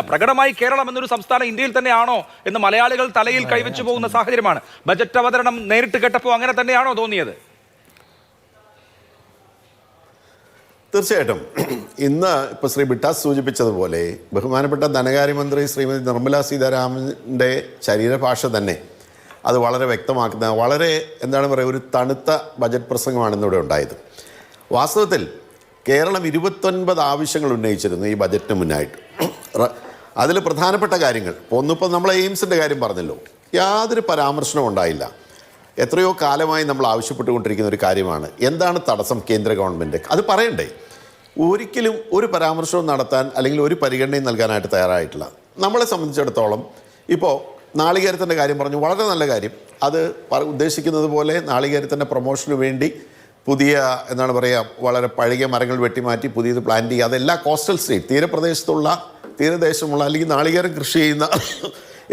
പ്രകടമായി കേരളം എന്നൊരു സംസ്ഥാനം ഇന്ത്യയിൽ തന്നെയാണോ എന്ന് മലയാളികൾ തലയിൽ കൈവച്ചു പോകുന്ന സാഹചര്യമാണ്. ബജറ്റ് അവതരണം നേരിട്ട് കേട്ടപ്പോൾ അങ്ങനെ തന്നെയാണോ തോന്നിയത്? തീർച്ചയായിട്ടും ഇന്ന് ഇപ്പോൾ ശ്രീ ബിട്ടാസ് സൂചിപ്പിച്ചതുപോലെ ബഹുമാനപ്പെട്ട ധനകാര്യമന്ത്രി ശ്രീമതി നിർമ്മല സീതാരാമൻ്റെ ശരീരഭാഷ തന്നെ അത് വളരെ വ്യക്തമാക്കുന്ന വളരെ എന്താണ് പറയുക ഒരു തണുത്ത ബജറ്റ് പ്രസംഗമാണ് ഇന്നിവിടെ ഉണ്ടായത്. വാസ്തവത്തിൽ കേരളം 29 ആവശ്യങ്ങൾ ഉന്നയിച്ചിരുന്നു ഈ ബജറ്റിന് മുന്നായിട്ട്. അതിൽ പ്രധാനപ്പെട്ട കാര്യങ്ങൾ ഒന്നിപ്പോൾ നമ്മൾ എയിംസിൻ്റെ കാര്യം പറഞ്ഞല്ലോ, യാതൊരു പരാമർശനവും ഉണ്ടായില്ല. എത്രയോ കാലമായി നമ്മൾ ആവശ്യപ്പെട്ടുകൊണ്ടിരിക്കുന്ന ഒരു കാര്യമാണ്. എന്താണ് തടസ്സം? കേന്ദ്ര ഗവൺമെൻറ് അത് പറയണ്ടേ? ഒരിക്കലും ഒരു പരാമർശവും നടത്താൻ അല്ലെങ്കിൽ ഒരു പരിഗണനയും നൽകാനായിട്ട് തയ്യാറായിട്ടില്ല. നമ്മളെ സംബന്ധിച്ചിടത്തോളം ഇപ്പോൾ നാളികേരത്തിൻ്റെ കാര്യം പറഞ്ഞു, വളരെ നല്ല കാര്യം. അത് ഉദ്ദേശിക്കുന്നത് പോലെ നാളികേരത്തിൻ്റെ പ്രൊമോഷന് വേണ്ടി പുതിയ എന്താണ് പറയുക വളരെ പഴകിയ മരങ്ങൾ വെട്ടിമാറ്റി പുതിയത് പ്ലാന്റ് ചെയ്യുക, അതെല്ലാ കോസ്റ്റൽ സ്റ്റേറ്റ് തീരദേശമുള്ള അല്ലെങ്കിൽ നാളികേരം കൃഷി ചെയ്യുന്ന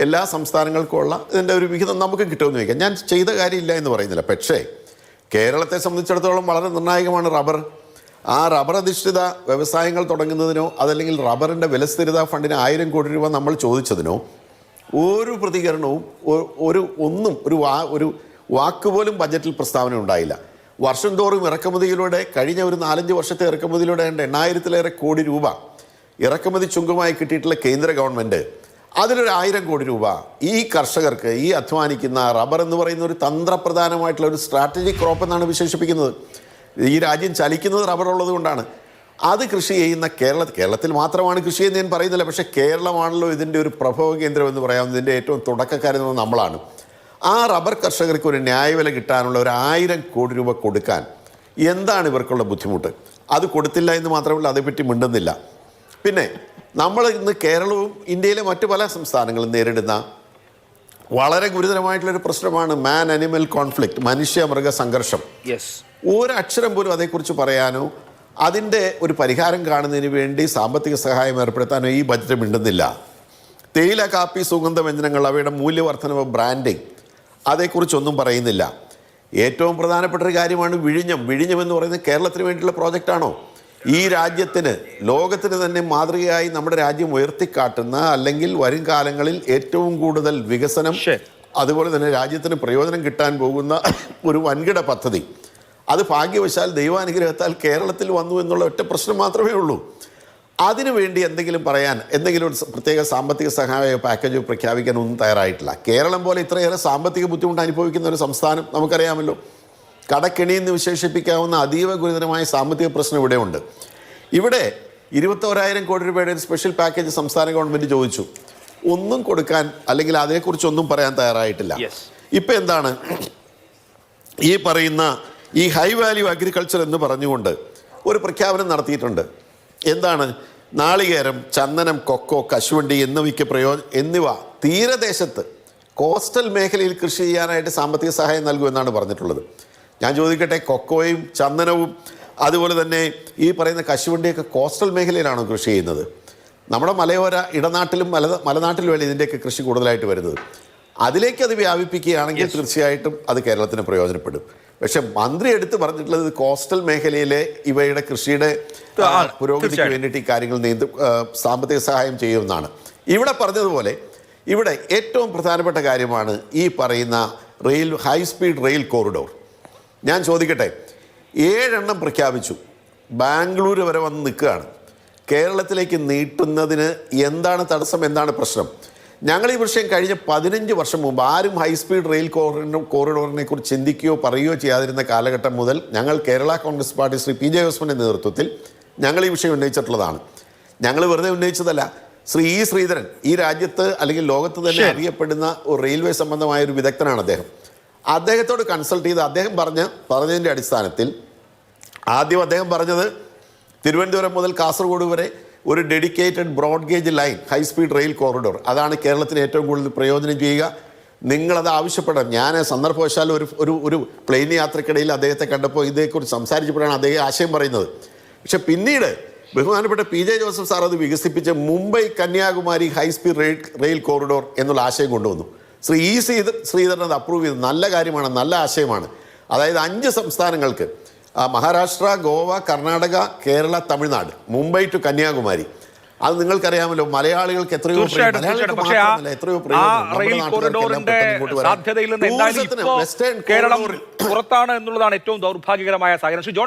എല്ലാ സംസ്ഥാനങ്ങൾക്കുമുള്ള ഇതിൻ്റെ ഒരു വിഹിതം നമുക്ക് കിട്ടുമെന്ന് വയ്ക്കാം. ഞാൻ ചെയ്ത കാര്യമില്ല എന്ന് പറയുന്നില്ല. പക്ഷേ കേരളത്തെ സംബന്ധിച്ചിടത്തോളം വളരെ നിർണായകമാണ് റബ്ബർ. ആ റബ്ബർ അധിഷ്ഠിത വ്യവസായങ്ങൾ തുടങ്ങുന്നതിനോ അതല്ലെങ്കിൽ റബ്ബറിൻ്റെ വിലസ്ഥിരതാ ഫണ്ടിന് 1000 കോടി രൂപ നമ്മൾ ചോദിച്ചതിനോ ഒരു പ്രതികരണവും ഒരു വാക്കുപോലും ബജറ്റിൽ പ്രസ്താവന ഉണ്ടായില്ല. വർഷം തോറും ഇറക്കുമതിയിലൂടെ കഴിഞ്ഞ ഒരു 4-5 വർഷത്തെ ഇറക്കുമതിയിലൂടെ 8,000-ലേറെ കോടി രൂപ ഇറക്കുമതി ചുങ്കമായി കിട്ടിയിട്ടുള്ള കേന്ദ്ര ഗവൺമെൻറ് അതിലൊരു 1000 കോടി രൂപ ഈ കർഷകർക്ക്, ഈ അധ്വാനിക്കുന്ന റബ്ബർ എന്ന് പറയുന്ന ഒരു തന്ത്രപ്രധാനമായിട്ടുള്ള ഒരു സ്ട്രാറ്റജിക് ക്രോപ്പ് എന്നാണ് വിശേഷിപ്പിക്കുന്നത്. ഈ രാജ്യം ചലിക്കുന്നത് റബ്ബർ ഉള്ളത് കൊണ്ടാണ്. അത് കൃഷി ചെയ്യുന്ന കേരളത്തിൽ മാത്രമാണ് കൃഷി ചെയ്യുന്നത് ഞാൻ പറയുന്നില്ല. പക്ഷേ കേരളമാണല്ലോ ഇതിൻ്റെ ഒരു പ്രഭവ കേന്ദ്രം എന്ന് പറയാവുന്നത്. ഇതിൻ്റെ ഏറ്റവും തുടക്കക്കാരെന്ന് നമ്മളാണ്. ആ റബ്ബർ കർഷകർക്ക് ഒരു ന്യായവില കിട്ടാനുള്ള ഒരു 1000 കോടി രൂപ കൊടുക്കാൻ എന്താണ് ഇവർക്കുള്ള ബുദ്ധിമുട്ട്? അത് കൊടുത്തില്ല എന്ന് മാത്രമല്ല, അതേപ്പറ്റി മിണ്ടുന്നില്ല. പിന്നെ നമ്മൾ ഇന്ന് കേരളവും ഇന്ത്യയിലെ മറ്റു പല സംസ്ഥാനങ്ങളും നേരിടുന്ന വളരെ ഗുരുതരമായിട്ടുള്ളൊരു പ്രശ്നമാണ് മാൻ അനിമൽ കോൺഫ്ലിക്റ്റ്, മനുഷ്യ മൃഗ സംഘർഷം. ഒരക്ഷരം പോലും അതേക്കുറിച്ച് പറയാനോ അതിൻ്റെ ഒരു പരിഹാരം കാണുന്നതിന് വേണ്ടി സാമ്പത്തിക സഹായം ഏർപ്പെടുത്താനോ ഈ ബജറ്റ് മിണ്ടുന്നില്ല. തേയില, കാപ്പി, സുഗന്ധവ്യഞ്ജനങ്ങൾ അവയുടെ മൂല്യവർദ്ധനവ്, ബ്രാൻഡിങ്, അതേക്കുറിച്ചൊന്നും പറയുന്നില്ല. ഏറ്റവും പ്രധാനപ്പെട്ട ഒരു കാര്യമാണ് വിഴിഞ്ഞം എന്ന് പറയുന്നത് കേരളത്തിന് വേണ്ടിയിട്ടുള്ള പ്രോജക്റ്റാണോ? ഈ രാജ്യത്തിന്, ലോകത്തിന് തന്നെ മാതൃകയായി നമ്മുടെ രാജ്യം ഉയർത്തിക്കാട്ടുന്ന അല്ലെങ്കിൽ വരും കാലങ്ങളിൽ ഏറ്റവും കൂടുതൽ വികസനം അതുപോലെ തന്നെ രാജ്യത്തിന് പ്രയോജനം കിട്ടാൻ പോകുന്ന ഒരു വൻകിട പദ്ധതി, അത് ഭാഗ്യവശാൽ ദൈവാനുഗ്രഹത്താൽ കേരളത്തിൽ വന്നു എന്നുള്ള ഒറ്റ പ്രശ്നം മാത്രമേ ഉള്ളൂ. അതിനുവേണ്ടി എന്തെങ്കിലും പറയാൻ, എന്തെങ്കിലും ഒരു പ്രത്യേക സാമ്പത്തിക സഹായ പാക്കേജ് പ്രഖ്യാപിക്കാൻ ഒന്നും തയ്യാറായിട്ടില്ല. കേരളം പോലെ ഇത്രയേറെ സാമ്പത്തിക ബുദ്ധിമുട്ട് അനുഭവിക്കുന്ന ഒരു സംസ്ഥാനം നമുക്കറിയാമല്ലോ. കടക്കെണി എന്ന് വിശേഷിപ്പിക്കാവുന്ന അതീവ ഗുരുതരമായ സാമ്പത്തിക പ്രശ്നം ഇവിടെയുണ്ട്. ഇവിടെ 21,000 കോടി രൂപയുടെ ഒരു സ്പെഷ്യൽ പാക്കേജ് സംസ്ഥാന ഗവൺമെൻറ് ചോദിച്ചു. ഒന്നും കൊടുക്കാൻ അല്ലെങ്കിൽ അതേക്കുറിച്ചൊന്നും പറയാൻ തയ്യാറായിട്ടില്ല. ഇപ്പം എന്താണ് ഈ പറയുന്ന ഈ ഹൈ വാല്യൂ അഗ്രികൾച്ചർ എന്ന് പറഞ്ഞുകൊണ്ട് ഒരു പ്രഖ്യാപനം നടത്തിയിട്ടുണ്ട്. എന്താണ്? നാളികേരം, ചന്ദനം, കൊക്കോ, കശുവണ്ടി എന്നിവ തീരദേശത്ത് കോസ്റ്റൽ മേഖലയിൽ കൃഷി ചെയ്യാനായിട്ട് സാമ്പത്തിക സഹായം നൽകുമെന്നാണ് പറഞ്ഞിട്ടുള്ളത്. ഞാൻ ചോദിക്കട്ടെ, കൊക്കോയും ചന്ദനവും അതുപോലെ തന്നെ ഈ പറയുന്ന കശുവണ്ടിയൊക്കെ കോസ്റ്റൽ മേഖലയിലാണോ കൃഷി ചെയ്യുന്നത്? നമ്മുടെ മലയോര ഇടനാട്ടിലും മലനാട്ടിലുമല്ല ഇതിൻ്റെയൊക്കെ കൃഷി കൂടുതലായിട്ട് വരുന്നത്. അതിലേക്ക് അത് വ്യാപിപ്പിക്കുകയാണെങ്കിൽ തീർച്ചയായിട്ടും അത് കേരളത്തിന് പ്രയോജനപ്പെടും. പക്ഷെ മന്ത്രി എടുത്ത് പറഞ്ഞിട്ടുള്ളത് കോസ്റ്റൽ മേഖലയിലെ ഇവയുടെ കൃഷിയുടെ പുരോഗതിക്ക് വേണ്ടിയിട്ട് ഈ കാര്യങ്ങൾ സാമ്പത്തിക സഹായം ചെയ്യുമെന്നാണ്. ഇവിടെ പറഞ്ഞതുപോലെ ഇവിടെ ഏറ്റവും പ്രധാനപ്പെട്ട കാര്യമാണ് ഈ പറയുന്ന ഹൈ സ്പീഡ് റെയിൽ കോറിഡോർ. ഞാൻ ചോദിക്കട്ടെ, 7 എണ്ണം പ്രഖ്യാപിച്ചു, ബാംഗ്ലൂർ വരെ വന്ന് നിൽക്കുകയാണ്. കേരളത്തിലേക്ക് നീട്ടുന്നതിന് എന്താണ് തടസ്സം? എന്താണ് പ്രശ്നം? ഞങ്ങൾ ഈ വിഷയം കഴിഞ്ഞ 15 വർഷം മുമ്പ് ആരും ഹൈസ്പീഡ് റെയിൽ കോറിഡോറിനെ കുറിച്ച് ചിന്തിക്കുകയോ പറയുകയോ ചെയ്യാതിരുന്ന കാലഘട്ടം മുതൽ ഞങ്ങൾ കേരള കോൺഗ്രസ് പാർട്ടി ശ്രീ പി ജോസഫിൻ്റെ നേതൃത്വത്തിൽ ഞങ്ങൾ ഈ വിഷയം ഉന്നയിച്ചിട്ടുള്ളതാണ്. ഞങ്ങൾ വെറുതെ ഉന്നയിച്ചതല്ല. ശ്രീ ഇ ശ്രീധരൻ ഈ രാജ്യത്ത് അല്ലെങ്കിൽ ലോകത്ത് തന്നെ അറിയപ്പെടുന്ന ഒരു റെയിൽവേ സംബന്ധമായ ഒരു വിദഗ്ധനാണ് അദ്ദേഹം. അദ്ദേഹത്തോട് കൺസൾട്ട് ചെയ്ത് അദ്ദേഹം പറഞ്ഞതിൻ്റെ അടിസ്ഥാനത്തിൽ ആദ്യം അദ്ദേഹം പറഞ്ഞത് തിരുവനന്തപുരം മുതൽ കാസർഗോഡ് വരെ ഒരു dedicated broad gauge line high speed rail corridor, അതാണ് കേരളത്തിന് ഏറ്റവും കൂടുതൽ പ്രയോജനം ചെയ്യുക. നിങ്ങളത് ആവശ്യപ്പെടാം. ഞാൻ സന്ദർഭവശാൽ ഒരു പ്ലെയിൻ യാത്രക്കിടയിൽ അദ്ദേഹത്തെ കണ്ടപ്പോൾ ഇതേക്കുറിച്ച് സംസാരിച്ചപ്പോഴാണ് അദ്ദേഹം ആശയം പറയുന്നത്. പക്ഷെ പിന്നീട് ബഹുമാനപ്പെട്ട പി ജെ ജോസഫ് സാർ അത് വികസിപ്പിച്ച് Mumbai Kanyakumari high speed rail corridor എന്നുള്ള ആശയം കൊണ്ടുവന്നു. ശ്രീ ഇ ശ്രീധരൻ അത് അപ്രൂവ് ചെയ്തു. നല്ല കാര്യമാണ്, നല്ല ആശയമാണ്. അതായത് 5 സംസ്ഥാനങ്ങൾക്ക് മഹാരാഷ്ട്ര, ഗോവ, കർണാടക, കേരള, തമിഴ്നാട്, മുംബൈ ടു കന്യാകുമാരി അത് നിങ്ങൾക്കറിയാമല്ലോ, മലയാളികൾക്ക് എത്രയോ തീർച്ചയായിട്ടും മലയാളികൾക്ക് പക്ഷേ ആ മാത്രമല്ല, എത്രയോ പ്രയോജനം നമ്മുടെ റെയിൽ നാട്ടുകാർക്കെല്ലാം കോറിഡോറിന്റെ പെട്ടെന്ന് ഇങ്ങോട്ട് വരാം. സാധ്യതയിൽ നിന്ന് എന്തായാലും ടൂറിസത്തിന് ഇപ്പോൾ വെസ്റ്റേൺ കേരളം കോറിഡോറിൽ പുറത്താണ് എന്നുള്ളതാണ് ഏറ്റവും ദൗർഭാഗ്യകരമായ സാഹചര്യം. ശ്രീ ജോൺ